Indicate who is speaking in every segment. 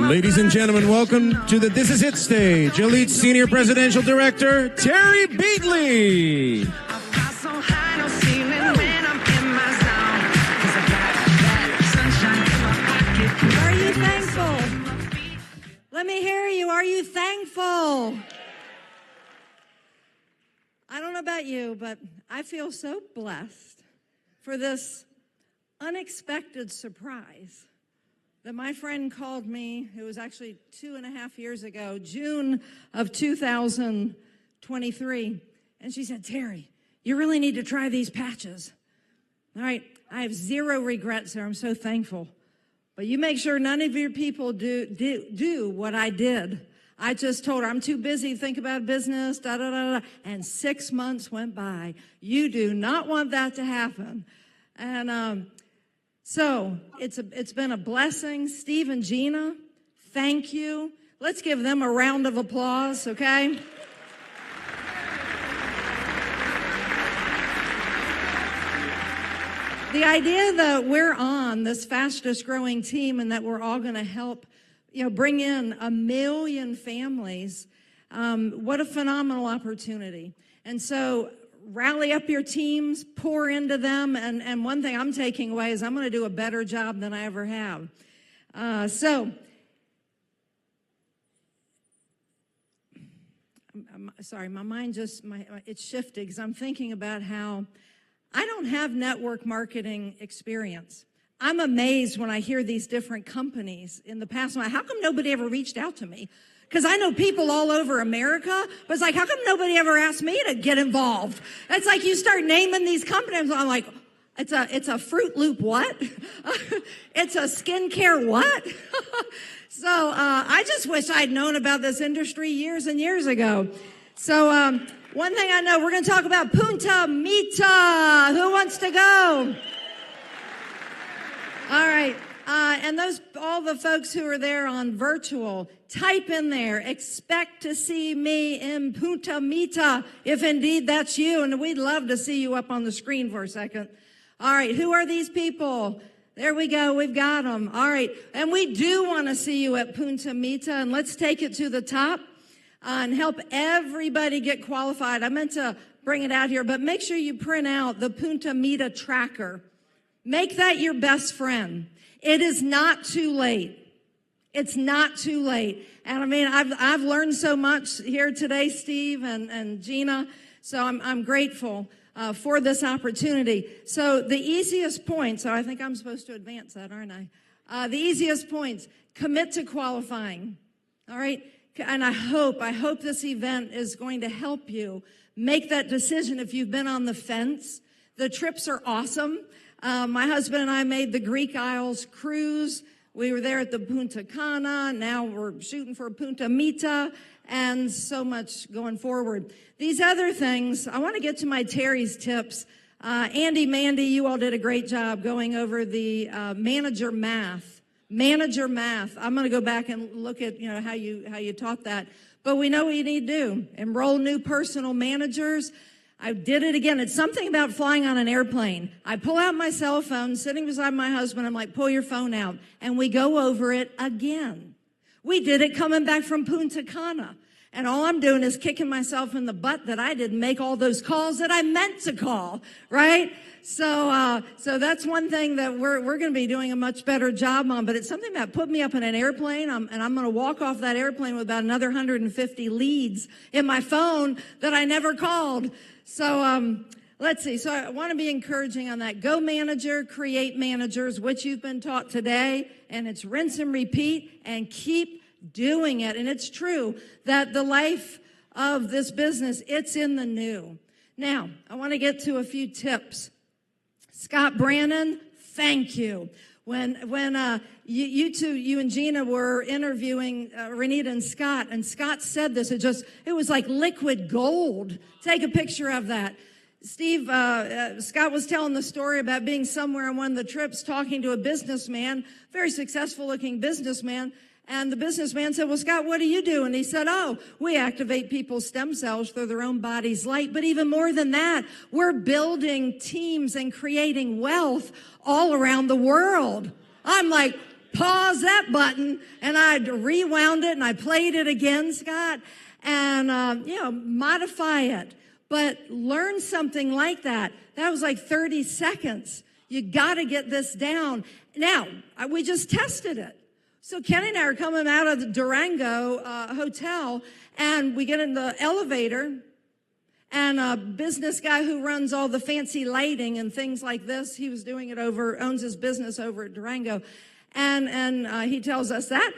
Speaker 1: Ladies and gentlemen, welcome to the This Is It stage. Elite Senior Presidential Director, Terry Beatley.
Speaker 2: Are you thankful? Let me hear you. Are you thankful? I don't know about you, but I feel so blessed for this unexpected surprise that my friend called me. It was actually 2.5 years ago, June of 2023. And she said, Terry, you really need to try these patches. All right, I have zero regrets there. I'm so thankful. But you make sure none of your people do what I did. I just told her, I'm too busy to think about business, da-da-da-da. And 6 months went by. You do not want that to happen. And so it's been a blessing. Steve and Gina, thank you. Let's give them a round of applause, okay? The idea that we're on this fastest growing team and that we're all going to help, bring in 1 million families, what a phenomenal opportunity. And so rally up your teams, pour into them, and one thing I'm taking away is I'm going to do a better job than I ever have. Sorry, my mind it's shifted because I'm thinking about how I don't have network marketing experience. I'm amazed when I hear these different companies in the past. How come nobody ever reached out to me? Because I know people all over America, but it's like, how come nobody ever asked me to get involved? It's like you start naming these companies. I'm like, it's a Fruit Loop what? It's a skincare what? So I just wish I'd known about this industry years and years ago. So one thing I know, we're going to talk about Punta Mita. Who wants to go? All right. And all the folks who are there on virtual, type in there, expect to see me in Punta Mita, if indeed that's you. And we'd love to see you up on the screen for a second. All right. Who are these people? There we go. We've got them. All right. And we do want to see you at Punta Mita. And let's take it to the top and help everybody get qualified. I meant to bring it out here, but make sure you print out the Punta Mita tracker. Make that your best friend. It is not too late. It's not too late. And I mean, I've learned so much here today, Steve and Gina. So I'm grateful for this opportunity. So the easiest points, so I think I'm supposed to advance that, aren't I? The easiest points, commit to qualifying. All right. And I hope this event is going to help you make that decision if you've been on the fence. The trips are awesome. My husband and I made the Greek Isles cruise. We were there at the Punta Cana. Now we're shooting for Punta Mita and so much going forward. These other things, I want to get to my Terry's tips. Andy, Mandy, you all did a great job going over the manager math. Manager math. I'm going to go back and look at, how you taught that. But we know what you need to do. Enroll new personal managers. I did it again. It's something about flying on an airplane. I pull out my cell phone, sitting beside my husband. I'm like, pull your phone out. And we go over it again. We did it coming back from Punta Cana. And all I'm doing is kicking myself in the butt that I didn't make all those calls that I meant to call, right? So that's one thing that we're going to be doing a much better job on. But it's something that put me up in an airplane, and I'm going to walk off that airplane with about another 150 leads in my phone that I never called. So let's see. So I want to be encouraging on that. Go manager, create managers, which you've been taught today, and it's rinse and repeat and keep doing it. And it's true that the life of this business, it's in the new. Now, I want to get to a few tips. Scott Brannon, thank you. When you and Gina were interviewing Renita and Scott said this, it was like liquid gold. Take a picture of that. Steve, Scott was telling the story about being somewhere on one of the trips talking to a businessman, very successful looking businessman. And the businessman said, well, Scott, what do you do? And he said, oh, we activate people's stem cells through their own body's light. But even more than that, we're building teams and creating wealth all around the world. I'm like, pause that button, and I rewound it and I played it again, Scott, and, modify it. But learn something like that. That was like 30 seconds. You got to get this down. Now, we just tested it. So Kenny and I are coming out of the Durango hotel, and we get in the elevator, and a business guy who runs all the fancy lighting and things like this, he was doing it owns his business over at Durango, and he tells us that,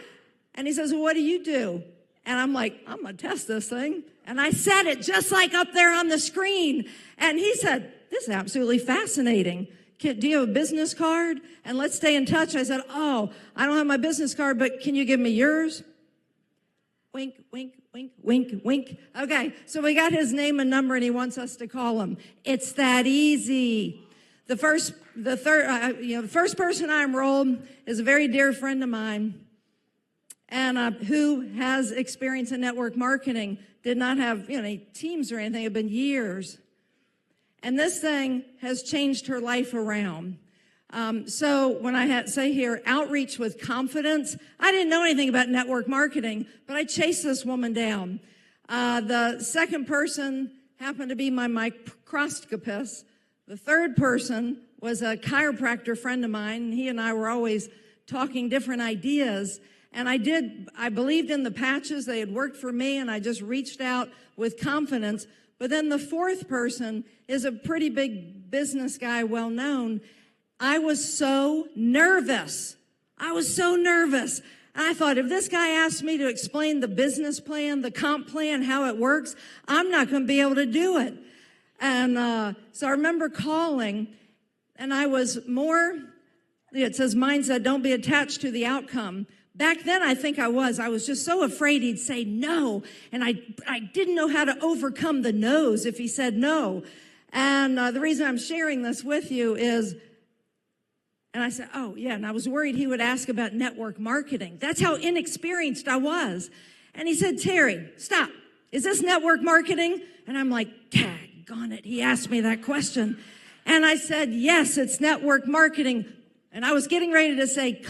Speaker 2: and he says, well, what do you do? And I'm like, I'm going to test this thing. And I said it just like up there on the screen. And he said, this is absolutely fascinating. Do you have a business card? And let's stay in touch. I said, oh, I don't have my business card, but can you give me yours? Wink, wink, wink, wink, wink. Okay, so we got his name and number, and he wants us to call him. It's that easy. The first person I enrolled is a very dear friend of mine, and who has experience in network marketing. Did not have any teams or anything. It had been years. And this thing has changed her life around. So when I say here, outreach with confidence, I didn't know anything about network marketing, but I chased this woman down. The second person happened to be my microscopist. The third person was a chiropractor friend of mine. He and I were always talking different ideas. And I believed in the patches. They had worked for me, and I just reached out with confidence. But then the fourth person is a pretty big business guy, well known. I was so nervous. And I thought, if this guy asked me to explain the business plan, the comp plan, how it works, I'm not going to be able to do it. And so I remember calling, and I was it says mindset, don't be attached to the outcome. Back then, I think I was just so afraid he'd say no. And I didn't know how to overcome the no's if he said no. And the reason I'm sharing this with you is, and I said, oh, yeah, and I was worried he would ask about network marketing. That's how inexperienced I was. And he said, Terry, stop. Is this network marketing? And I'm like, daggone it, he asked me that question. And I said, yes, it's network marketing. And I was getting ready to say,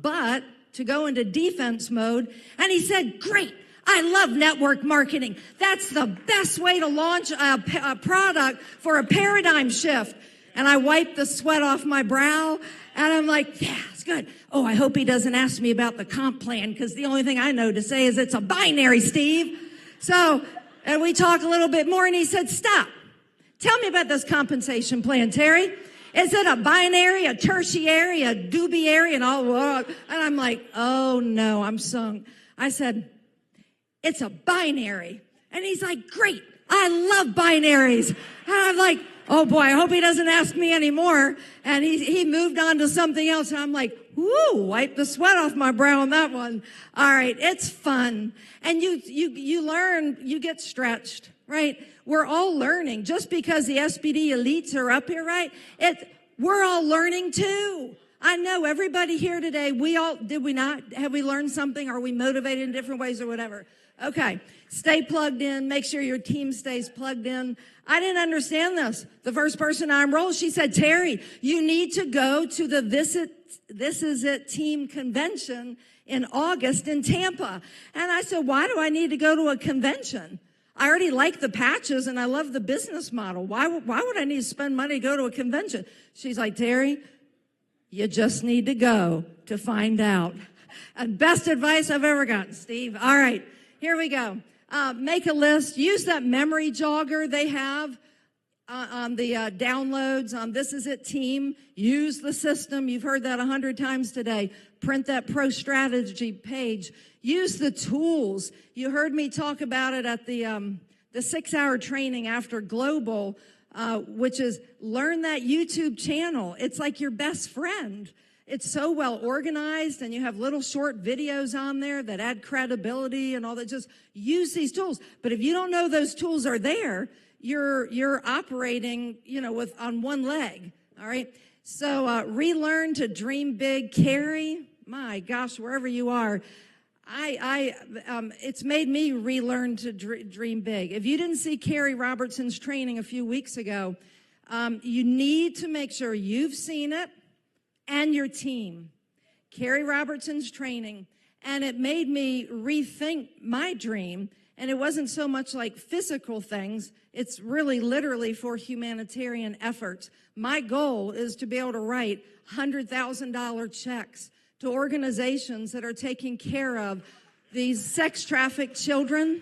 Speaker 2: but to go into defense mode. And he said, great, I love network marketing. That's the best way to launch a product for a paradigm shift. And I wiped the sweat off my brow, and I'm like, yeah, it's good. Oh, I hope he doesn't ask me about the comp plan, because the only thing I know to say is it's a binary, Steve. So, and we talked a little bit more, and he said, stop. Tell me about this compensation plan, Terry. Is it a binary, a tertiary, a dubiary, and all? And I'm like, oh, no, I'm sunk. I said, it's a binary. And he's like, great, I love binaries. And I'm like, oh, boy, I hope he doesn't ask me anymore. And he moved on to something else. And I'm like, whoo, wipe the sweat off my brow on that one. All right, it's fun. And you learn, you get stretched, right? We're all learning. Just because the SBD elites are up here, right? We're all learning too. I know everybody here today, did we not? Have we learned something? Are we motivated in different ways or whatever? Okay, stay plugged in. Make sure your team stays plugged in. I didn't understand this. The first person I enrolled, she said, Terry, you need to go to the This Is It team convention in August in Tampa. And I said, why do I need to go to a convention? I already like the patches and I love the business model. Why would I need to spend money to go to a convention? She's like, Terry, you just need to go to find out. And best advice I've ever gotten, Steve. All right, here we go. Make a list. Use that memory jogger they have on the downloads on This Is It team. Use the system. You've heard that 100 times today. Print that pro strategy page. Use the tools. You heard me talk about it at the 6-hour training after Global, which is learn that YouTube channel. It's like your best friend. It's so well organized, and you have little short videos on there that add credibility and all that. Just use these tools. But if you don't know those tools are there, you're operating, on one leg. All right. So relearn to dream big. Carrie, my gosh, wherever you are, it's made me relearn to dream big. If you didn't see Carrie Robertson's training a few weeks ago, you need to make sure you've seen it and your team. Carrie Robertson's training, and it made me rethink my dream. And it wasn't so much like physical things. It's really literally for humanitarian efforts. My goal is to be able to write $100,000 checks to organizations that are taking care of these sex trafficked children.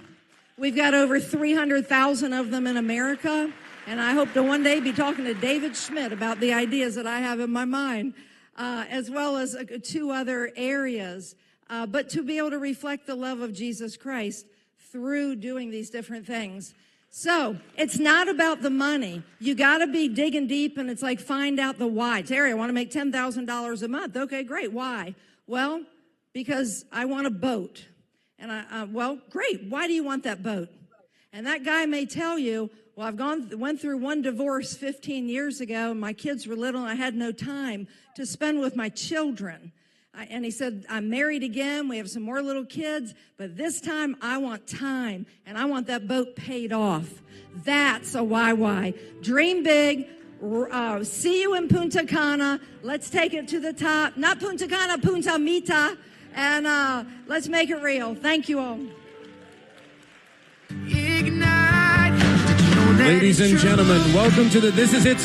Speaker 2: We've got over 300,000 of them in America. And I hope to one day be talking to David Schmidt about the ideas that I have in my mind, as well as 2 other areas. But to be able to reflect the love of Jesus Christ through doing these different things. So it's not about the money. You got to be digging deep, and it's like find out the why. Terry, I want to make $10,000 a month. Okay, great. Why? Well, because I want a boat. And well, great. Why do you want that boat? And that guy may tell you, well, went through one divorce 15 years ago, and my kids were little, and I had no time to spend with my children. And he said, I'm married again. We have some more little kids, but this time I want time, and I want that boat paid off. That's a why. Dream big. See you in Punta Cana. Let's take it to the top. Not Punta Cana, Punta Mita. And let's make it real. Thank you all.
Speaker 1: Ladies and gentlemen, welcome to the This Is It